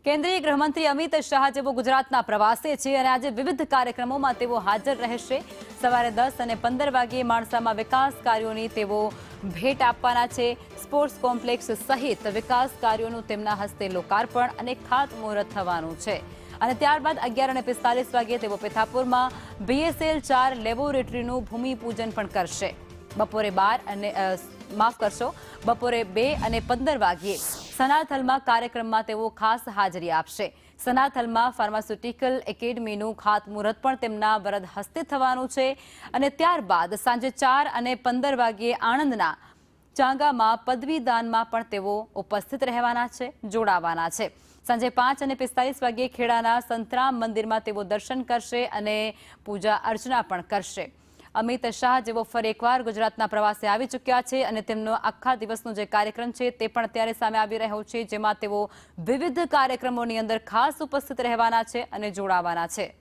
કેન્દ્રીય ગૃહમંત્રી અમિત શાહ જેવો ગુજરાતના પ્રવાસે છે અને આજે વિવિધ કાર્યક્રમોમાં તેઓ હાજર રહેશે। સવારે 10 અને 15 વાગ્યે માણસામાં વિકાસ કાર્યોની તેઓ ભેટ આપવાના છે। સ્પોર્ટ્સ કોમ્પ્લેક્સ સહિત વિકાસ કાર્યોનું તેમના હસ્તે લોકાર્પણ અને ખાતમુહૂર્ત થવાનું છે અને ત્યારબાદ 11:45 વાગ્યે તેઓ પેથાપુરમાં BSL 4 લેબોરેટરીનું ભૂમિપૂજન પણ કરશે। બપોરે 2 અને 15 વાગ્યે સનાથલમાં કાર્યક્રમમાં તેઓ ખાસ હાજરી આપશે। સનાથલમાં ફાર્માસ્યુટિકલ એકેડમીનું ખાતમુહૂર્ત પણ તેમના વરદ હસ્તે થવાનું છે અને ત્યારબાદ સાંજે 4 અને 15 વાગ્યે આણંદના ચાંગામાં પદવીદાનમાં પણ તેઓ ઉપસ્થિત રહેવાના છે, જોડાવાના છે। સાંજે 5 અને 45 વાગ્યે ખેડાના સંતરામ મંદિરમાં તેઓ દર્શન કરશે અને પૂજા અર્ચના પણ કરશે। અમિત શાહ જેવો ફરી એકવાર ગુજરાતના પ્રવાસે આવી ચૂક્યા છે અને તેમનો આખા દિવસનો જે કાર્યક્રમ છે તે પણ અત્યારે સામે આવી રહ્યો છે, જેમાં તેઓ વિવિધ કાર્યક્રમોની અંદર ખાસ ઉપસ્થિત રહેવાના છે અને જોડાવાના છે।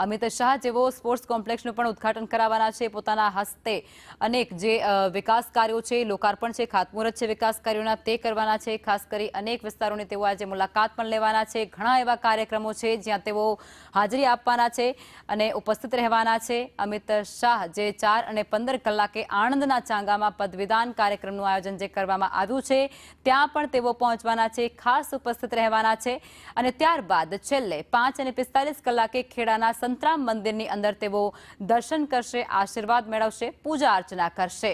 અમિત શાહ જેવો સ્પોર્ટ્સ કોમ્પ્લેક્સનું પણ ઉદ્ઘાટન કરાવવાના છે। પોતાના હસ્તે અનેક જે વિકાસ કાર્યો છે, લોકાર્પણ છે, ખાતમુહૂર્ત છે વિકાસ કાર્યોના તે કરવાના છે। ખાસ કરી અનેક વિસ્તારોની તેઓ આજે મુલાકાત પણ લેવાના છે। ઘણા એવા કાર્યક્રમો છે જ્યાં તેઓ હાજરી આપવાના છે અને ઉપસ્થિત રહેવાના છે। અમિત શાહ જે 4 અને 15 કલાકે આણંદના ચાંગામાં પદવીદાન કાર્યક્રમનું આયોજન જે કરવામાં આવ્યું છે ત્યાં પણ તેઓ પહોંચવાના છે, ખાસ ઉપસ્થિત રહેવાના છે અને ત્યારબાદ છેલ્લે 5 અને 45 કલાકે ખેડાના સંતરામ મંદિરની અંદર તેઓ દર્શન કરશે, આશીર્વાદ મેળવશે, પૂજા અર્ચના કરશે।